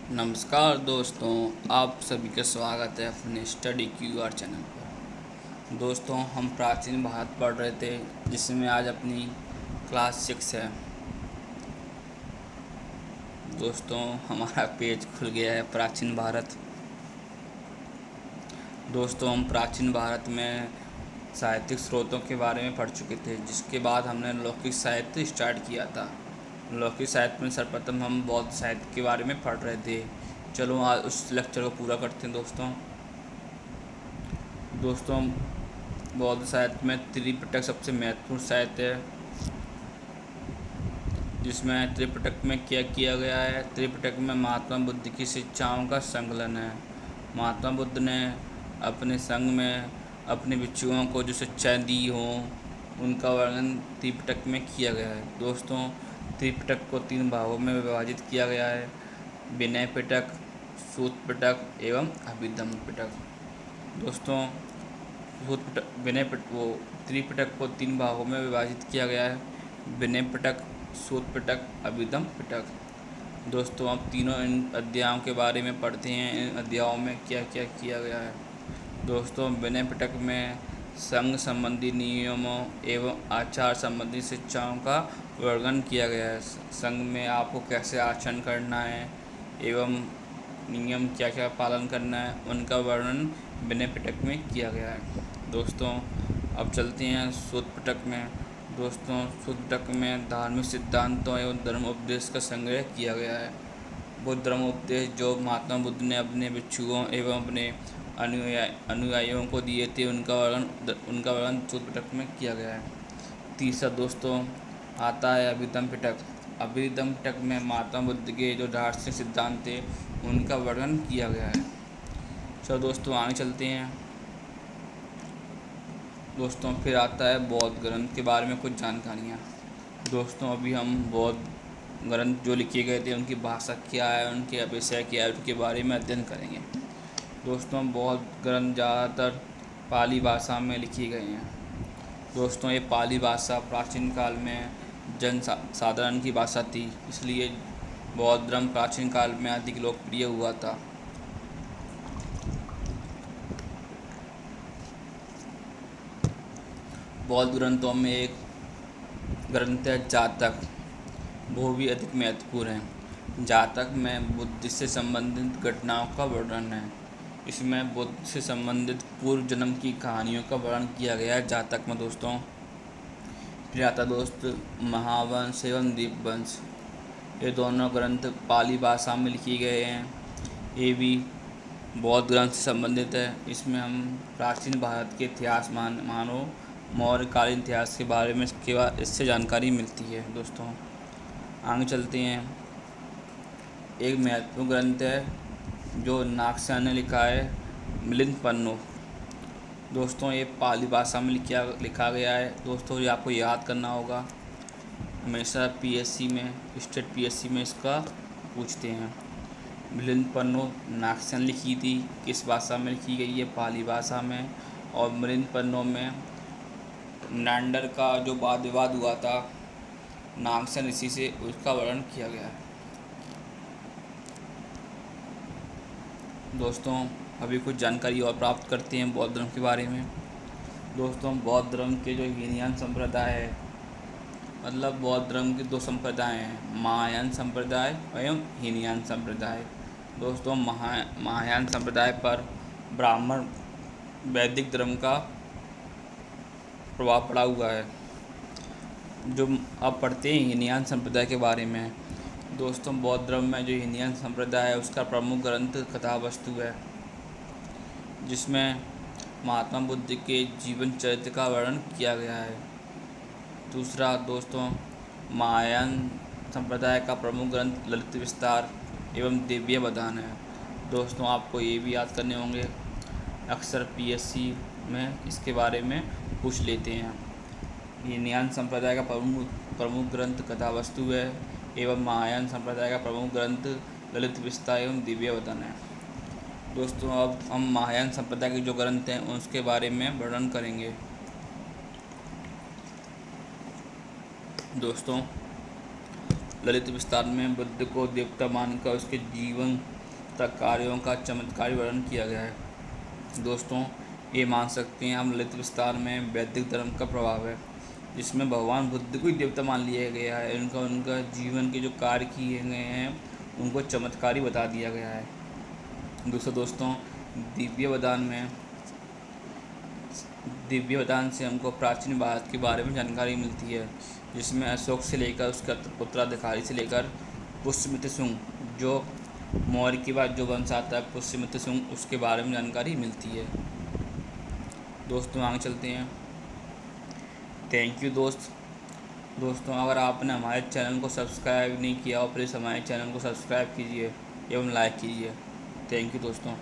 नमस्कार दोस्तों, आप सभी का स्वागत है अपने स्टडी क्यूआर चैनल पर। दोस्तों, हम प्राचीन भारत पढ़ रहे थे, जिसमें आज अपनी क्लास 6 है। दोस्तों, हमारा पेज खुल गया है प्राचीन भारत। दोस्तों, हम प्राचीन भारत में साहित्यिक स्रोतों के बारे में पढ़ चुके थे, जिसके बाद हमने लौकिक साहित्य स्टार्ट किया था। लौकिक साहित्य में सर्वप्रथम हम बौद्ध साहित्य के बारे में पढ़ रहे थे। चलो आज उस लेक्चर को पूरा करते हैं। दोस्तों, बौद्ध साहित्य में त्रिपिटक सबसे महत्वपूर्ण साहित्य है, जिसमें त्रिपिटक में क्या किया गया है। त्रिपिटक में महात्मा बुद्ध की शिक्षाओं का संकलन है। महात्मा बुद्ध ने अपने संग में अपने भिक्षुओं को जो शिक्षाएं दी हों, उनका वर्णन त्रिपिटक में किया गया है। दोस्तों, त्रिपिटक को 3 भागों में विभाजित किया गया है: विनय पिटक, सूत पिटक एवं अभिधम्म पिटक। दोस्तों, त्रिपिटक को 3 भागों में विभाजित किया गया है: विनय पिटक, सूत पिटक, अभिधम्म पिटक। दोस्तों, अब तीनों इन अध्यायों के बारे में पढ़ते हैं। इन अध्यायों में क्या क्या किया गया है। दोस्तों, विनय पिटक में संघ संबंधी नियमों एवं आचार संबंधी शिक्षाओं का वर्णन किया गया है। संघ में आपको कैसे आचरण करना है एवं नियम क्या क्या पालन करना है, उनका वर्णन विनय पिटक में किया गया है। दोस्तों, अब चलते हैं सूत पिटक में। दोस्तों, सूत पिटक में धार्मिक सिद्धांतों एवं धर्मोपदेश का संग्रह किया गया है। वो धर्मोपदेश जो महात्मा बुद्ध ने अपने भिक्षुओं एवं अपने अनुयायियों को दिए थे, उनका वर्णन सूत पिटक में किया गया है। तीसरा दोस्तों आता है अभिधम्म पिटक। अभिधम्म पिटक में महात्मा बुद्ध के जो दार्शनिक सिद्धांत थे, उनका वर्णन किया गया है। चलो दोस्तों, आगे चलते हैं। दोस्तों, फिर आता है बौद्ध ग्रंथ के बारे में कुछ जानकारियाँ। दोस्तों, अभी हम बौद्ध ग्रंथ जो लिखे गए थे, उनकी भाषा क्या है, उनके विषय क्या है, उनके बारे में अध्ययन करेंगे। दोस्तों, बौद्ध ग्रंथ ज़्यादातर पाली भाषा में लिखे गए हैं। दोस्तों, ये पाली भाषा प्राचीन काल में जन साधारण की भाषा थी, इसलिए बौद्ध धर्म प्राचीन काल में अधिक लोकप्रिय हुआ था। बौद्ध ग्रंथों में एक ग्रंथ है जातक, वो भी अधिक महत्वपूर्ण है। जातक में बुद्ध से संबंधित घटनाओं का वर्णन है। इसमें बुद्ध से संबंधित पूर्व जन्म की कहानियों का वर्णन किया गया है जातक में। दोस्तों, फिर आता दोस्त महावंश एवं दीपवंश। ये दोनों ग्रंथ पाली भाषा में लिखे गए हैं। ये भी बौद्ध ग्रंथ से संबंधित है। इसमें हम प्राचीन भारत के इतिहास मानो मौर्यकालीन इतिहास के बारे में इससे जानकारी मिलती है। दोस्तों, आगे चलते हैं। एक महत्वपूर्ण ग्रंथ है जो नागसेन ने लिखा है, मिलिंद पन्नो। दोस्तों, ये पाली भाषा में लिखा गया है। दोस्तों, ये आपको याद करना होगा, हमेशा पीएससी में, स्टेट पीएससी में इसका पूछते हैं। मिलिंद पन्नो नागसेन लिखी थी। किस भाषा में लिखी गई है? पाली भाषा में। और मिलिंद पन्नो में नांडर का जो वाद विवाद हुआ था नागसेन ऋषि से, उसका वर्णन किया गया है। दोस्तों, अभी कुछ जानकारी और प्राप्त करते हैं बौद्ध धर्म के बारे में। दोस्तों, बौद्ध धर्म के जो हीनयान संप्रदाय है, मतलब बौद्ध धर्म के 2 संप्रदाय हैं, महायान संप्रदाय एवं हीनयान संप्रदाय। दोस्तों, महायान संप्रदाय पर ब्राह्मण वैदिक धर्म का प्रभाव पड़ा हुआ है। जो अब पढ़ते हैं हीनयान संप्रदाय के बारे में। दोस्तों, बौद्ध धर्म में जो हीनयान संप्रदाय है, उसका प्रमुख ग्रंथ कथावस्तु है, जिसमें महात्मा बुद्ध के जीवन चरित्र का वर्णन किया गया है। दूसरा दोस्तों, महायान संप्रदाय का प्रमुख ग्रंथ ललित विस्तार एवं दिव्य बदान है। दोस्तों, आपको ये भी याद करने होंगे, अक्सर पीएससी में इसके बारे में पूछ लेते हैं। हीनयान संप्रदाय का प्रमुख ग्रंथ कथावस्तु है एवं महायान संप्रदाय का प्रमुख ग्रंथ ललित विस्तार एवं दिव्य बदान है। दोस्तों, अब हम महायान संप्रदाय के जो ग्रंथ हैं उसके बारे में वर्णन करेंगे। दोस्तों, ललित विस्तार में बुद्ध को देवता मानकर उसके जीवन तक कार्यों का चमत्कारी वर्णन किया गया है। दोस्तों, ये मान सकते हैं हम ललित विस्तार में वैदिक धर्म का प्रभाव है, जिसमें भगवान बुद्ध को ही देवता मान लिया गया है। उनका जीवन के जो कार्य किए गए हैं उनको चमत्कारी बता दिया गया है। दोस्तों, दिव्य वरदान से हमको प्राचीन भारत के बारे में जानकारी मिलती है, जिसमें अशोक से लेकर उसके उत्तराधिकारी से लेकर पुष्यमित्र शुंग, जो मौर्य के बाद जो वंश आता है पुष्यमित्र शुंग, उसके बारे में जानकारी मिलती है। दोस्तों, आगे चलते हैं। थैंक यू दोस्तों, अगर आपने हमारे चैनल को सब्सक्राइब नहीं किया हो, प्लीज़ हमारे चैनल को सब्सक्राइब कीजिए एवं लाइक कीजिए। थैंक यू दोस्तों।